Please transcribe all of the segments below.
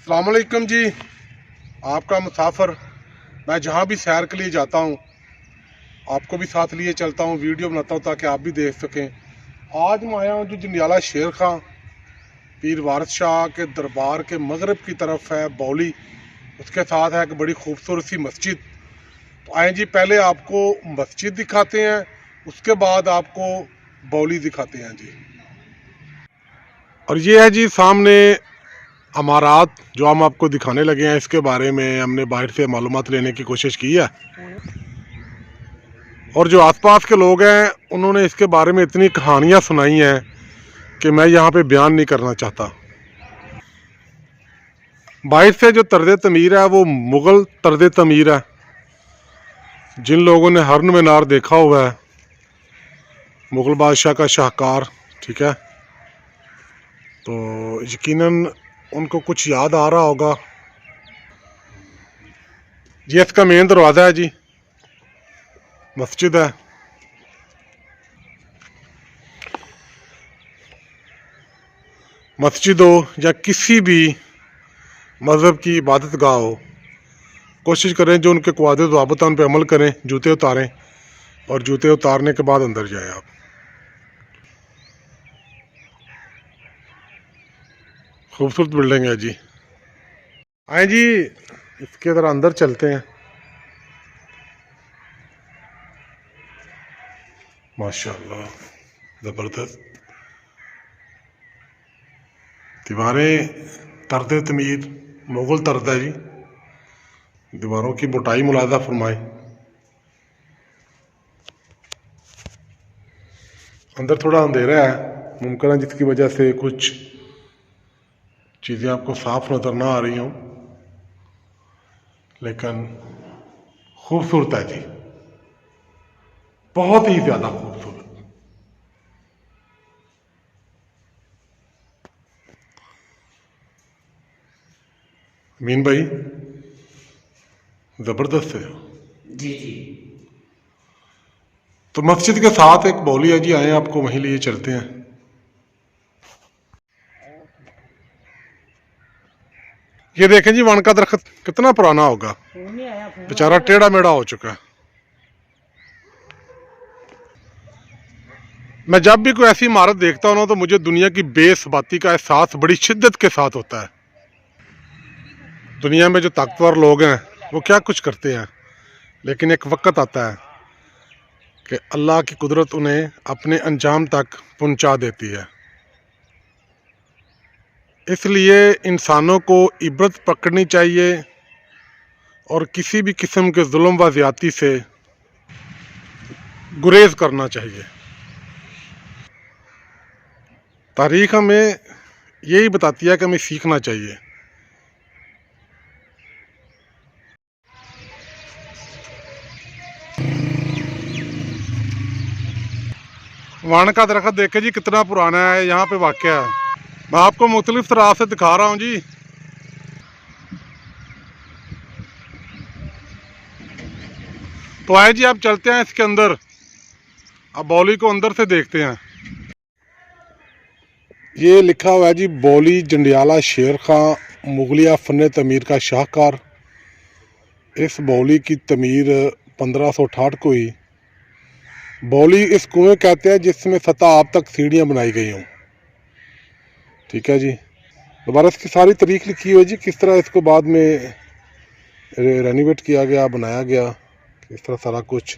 अस्सलाम वालेकुम जी। आपका मुसाफिर मैं जहाँ भी सैर के लिए जाता हूँ आपको भी साथ लिए चलता हूँ, वीडियो बनाता हूँ ताकि आप भी देख सकें। आज मैं आया हूँ जो जंडियाला शेर खां पीर वारिस शाह के दरबार के मगरब की तरफ है बौली, उसके साथ है एक बड़ी खूबसूरत सी मस्जिद। तो आए जी, पहले आपको मस्जिद दिखाते हैं, उसके बाद आपको बौली दिखाते हैं जी। और ये है जी सामने अमारात जो हम आपको दिखाने लगे हैं। इसके बारे में हमने बाहर से मालूमात लेने की कोशिश की है और जो आसपास के लोग हैं उन्होंने इसके बारे में इतनी कहानियां सुनाई हैं कि मैं यहाँ पे बयान नहीं करना चाहता। बाहर से जो तर्ज तमीर है वो मुग़ल तर्ज तमीर है। जिन लोगों ने हरन मीनार देखा हुआ है, मुग़ल बादशाह का शाहकार, ठीक है, तो यकीनन उनको कुछ याद आ रहा होगा। ये इसका मेन दरवाज़ा है जी, मस्जिद है। मस्जिद हो या किसी भी मज़हब की इबादत गाह हो, कोशिश करें जो उनके क़वायद ज़ाबिता उन पर अमल करें, जूते उतारें और जूते उतारने के बाद अंदर जाएं आप। खूबसूरत बिल्डिंग है जी। आए जी, इसके ज़रा अंदर चलते हैं। माशाल्लाह, ज़बरदस्त दीवारें, तर्ज तमीर मुग़ल तर्ज है जी। दीवारों की मोटाई मुलाज़ा फरमाएं। अंदर थोड़ा अंधेरा है, मुमकिन है जिसकी वजह से कुछ चीज़ें आपको साफ नज़र ना आ रही हों, लेकिन खूबसूरत है जी, बहुत ही ज़्यादा खूबसूरत। मीन भाई, ज़बरदस्त है जी जी। तो मस्जिद के साथ एक बौली है जी, आए आपको वहीं लिए चलते हैं। ये देखें जी, वन का दरख्त कितना पुराना होगा, बेचारा टेढ़ा मेढ़ा हो चुका है। मैं जब भी कोई ऐसी इमारत देखता हूँ ना तो मुझे दुनिया की बेसबाती का एहसास बड़ी शिद्दत के साथ होता है। दुनिया में जो ताकतवर लोग हैं वो क्या कुछ करते हैं, लेकिन एक वक्त आता है कि अल्लाह की कुदरत उन्हें अपने अंजाम तक पहुंचा देती है। इसलिए इंसानों को इबरत पकड़नी चाहिए और किसी भी किस्म के जुल्म व ज़्यादती से गुरेज करना चाहिए। तारीख़ हमें यही बताती है कि हमें सीखना चाहिए। वाण का दरख्त देखे जी कितना पुराना है, यहाँ पे वाक़या है। मैं आपको मुख्तलिफ तरह से दिखा रहा हूँ जी। तो आए जी, आप चलते हैं इसके अंदर, अब बौली को अंदर से देखते हैं। ये लिखा हुआ है जी, बौली जंडियाला शेर खां मुगलिया फ़न तमीर का शाहकार। इस बौली की तमीर 1568 को हुई। बौली इस कुएं कहते हैं जिसमें सतह आप तक सीढ़ियाँ बनाई गई हों, ठीक है जी। दोबारा इसकी सारी तारीख लिखी हुई है जी, किस तरह इसको बाद में रेनोवेट किया गया, बनाया गया, किस तरह सारा कुछ,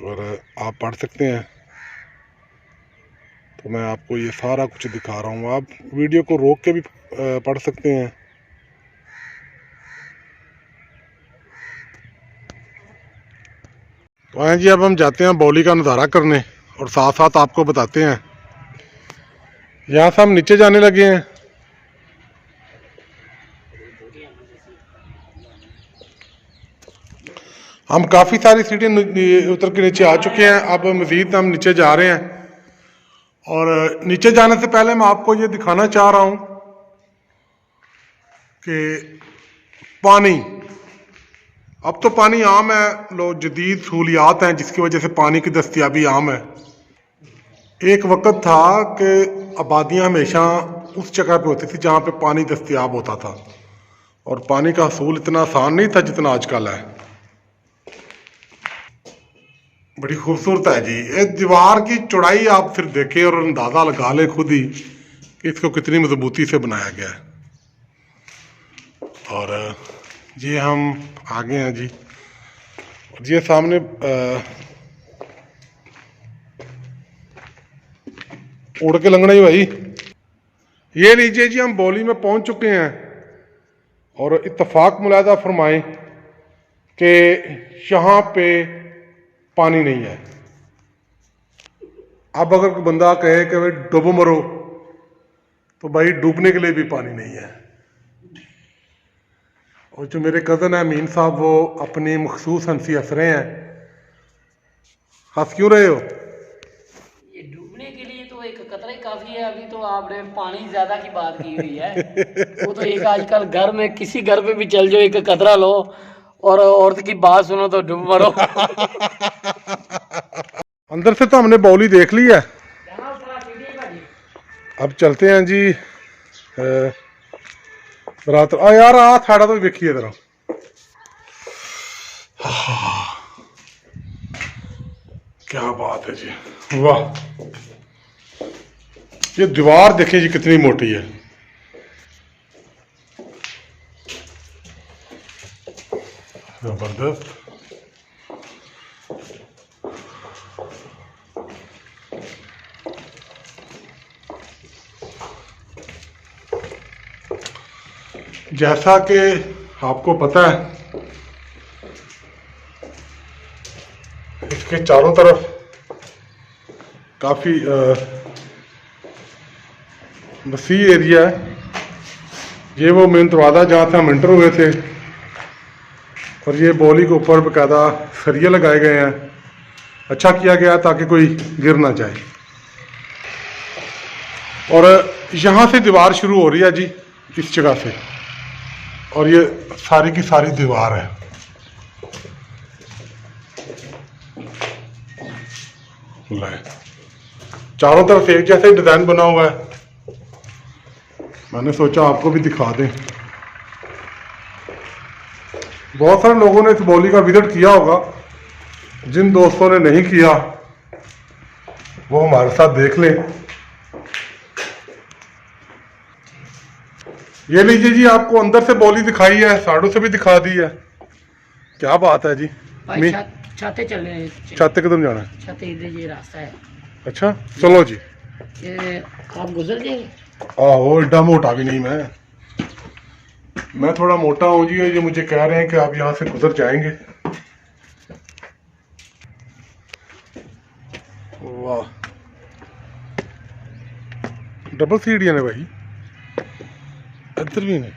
और आप पढ़ सकते हैं। तो मैं आपको ये सारा कुछ दिखा रहा हूँ, आप वीडियो को रोक के भी पढ़ सकते हैं। तो आए जी, अब हम जाते हैं बौली का नज़ारा करने और साथ साथ आपको बताते हैं। यहाँ से हम नीचे जाने लगे हैं। हम काफ़ी सारी सीढ़ियाँ उतर के नीचे आ चुके हैं, अब मज़ीद हम नीचे जा रहे हैं। और नीचे जाने से पहले मैं आपको ये दिखाना चाह रहा हूँ कि पानी, अब तो पानी आम है, लोग जदीद सहूलियात हैं जिसकी वजह से पानी की दस्तयाबी आम है। एक वक्त था कि आबादियाँ हमेशा उस जगह पे होती थी जहाँ पे पानी दस्तयाब होता था, और पानी का हसूल इतना आसान नहीं था जितना आजकल है। बड़ी खूबसूरत है जी। ये दीवार की चौड़ाई आप फिर देखें और अंदाज़ा लगा लें खुद ही कि इसको कितनी मजबूती से बनाया गया है। और ये हम आगे हैं जी, ये सामने उड़ के लंगड़ा ही भाई। ये लीजिए जी, हम बौली में पहुंच चुके हैं और इत्तफाक मुलाहजा फरमाएं कि यहाँ पे पानी नहीं है। अब अगर कोई बंदा कहे कि भाई डूबो मरो, तो भाई डूबने के लिए भी पानी नहीं है। और जो मेरे कज़न है अमीन साहब, वो अपनी मखसूस हंसी हंस रहे हैं। हंस क्यों रहे हो? ये डूबने के लिए तो एक कतरा ही काफी है। अभी तो आपने पानी ज्यादा की बात की हुई है। वो तो एक आजकल घर में किसी घर पे भी चल जाओ, एक कतरा लो और औरत की बात सुनो तो डूब मरो। अंदर से तो हमने बौली देख ली है, अब चलते हैं जी रात। यार आ थाड़ा तो देखिए जरा, क्या बात है जी, वाह। ये दीवार देखिए जी कितनी मोटी है। जबरदस्त। जैसा कि आपको पता है, इसके चारों तरफ काफ़ी वसी एरिया है। ये वो मेन दरवाज़ा जहाँ से हम एंटर हुए थे, और ये बौली के ऊपर बाकायदा सरिये लगाए गए हैं। अच्छा किया गया ताकि कोई गिर ना जाए। और यहाँ से दीवार शुरू हो रही है जी, इस जगह से, और ये सारी की सारी दीवार है। चारों तरफ एक जैसे डिजाइन बना हुआ है। मैंने सोचा आपको भी दिखा दें। बहुत सारे लोगों ने इस बौली का विजिट किया होगा। जिन दोस्तों ने नहीं किया वो हमारे साथ देख लें। ये लीजिए जी, आपको अंदर से बौली दिखाई है, साइडों से भी दिखा दी है। क्या बात है जी। छाते चले, छाते कदम जाना है? छाते इधर ये रास्ता है। अच्छा चलो जी, ये आप गुजर जाएंगे। आहो, एडा मोटा भी नहीं मैं थोड़ा मोटा हूँ जी। ये मुझे कह रहे हैं कि आप यहाँ से गुजर जाएंगे। वाह, डबल सीढ़ियाँ ने भाई, इधर भी नहीं।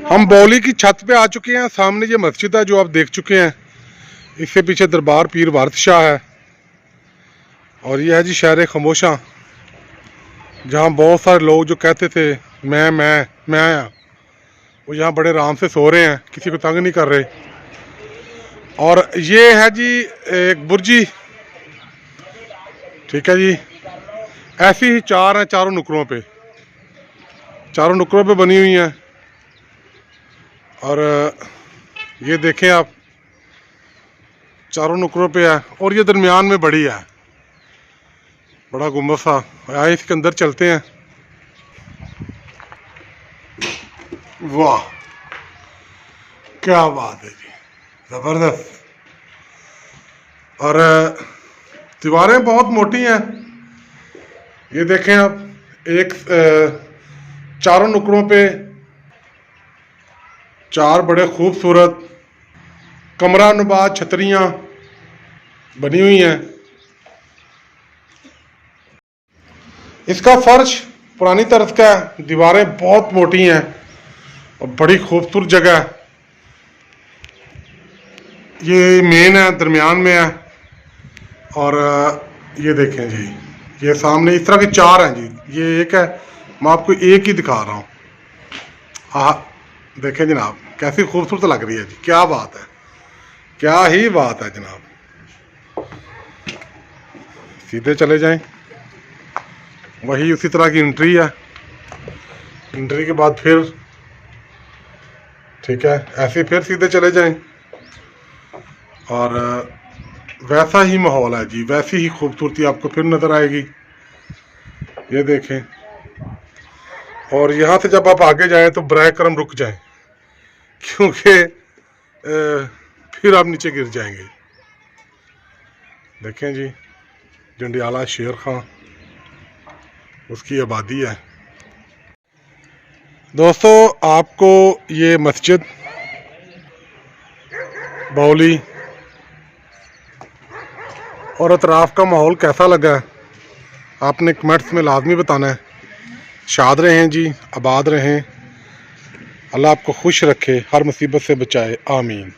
हम बौली की छत पे आ चुके हैं। सामने ये मस्जिद है जो आप देख चुके हैं। इससे पीछे दरबार पीर भारत शाह है, और यह है जी शहर खमोशा, जहाँ बहुत सारे लोग जो कहते थे मैं आया, वो यहाँ बड़े आराम से सो रहे हैं, किसी को तंग नहीं कर रहे। और ये है जी एक बुर्जी, ठीक है जी। ऐसी ही चार हैं, चारों नुकरों पे बनी हुई हैं। और ये देखें आप, चारों नुकरों पे है, और ये दरमियान में बड़ी है, बड़ा गुम्बद सा। आए इसके अंदर चलते हैं। वाह, क्या बात है जी, जबरदस्त। और दीवारें बहुत मोटी हैं। ये देखें आप, एक चारों नुकरों पे चार बड़े खूबसूरत कमरा नुमा छतरियाँ बनी हुई हैं। इसका फर्श पुरानी तर्ज का है। दीवारें बहुत मोटी हैं और बड़ी खूबसूरत जगह है। ये मेन है, दरमियान में है। और ये देखें जी, ये सामने इस तरह के चार हैं जी। ये एक है, मैं आपको एक ही दिखा रहा हूँ। हाँ देखें जनाब, कैसी खूबसूरत लग रही है जी। क्या बात है, क्या ही बात है जनाब। सीधे चले जाएं। वही उसी तरह की एंट्री है। एंट्री के बाद फिर ठीक है ऐसे फिर सीधे चले जाएं और वैसा ही माहौल है जी, वैसी ही खूबसूरती आपको फिर नज़र आएगी। ये देखें। और यहाँ से जब आप आगे जाएं तो बराए करम रुक जाएं, क्योंकि फिर आप नीचे गिर जाएंगे। देखें जी, जंडियाला शेर खां, उसकी आबादी है। दोस्तों आपको ये मस्जिद बाउली और अतराफ़ का माहौल कैसा लगा है आपने कमेंट्स में लाजमी बताना है। शाद रहें जी, आबाद रहें, अल्लाह आपको खुश रखे, हर मुसीबत से बचाए, आमीन।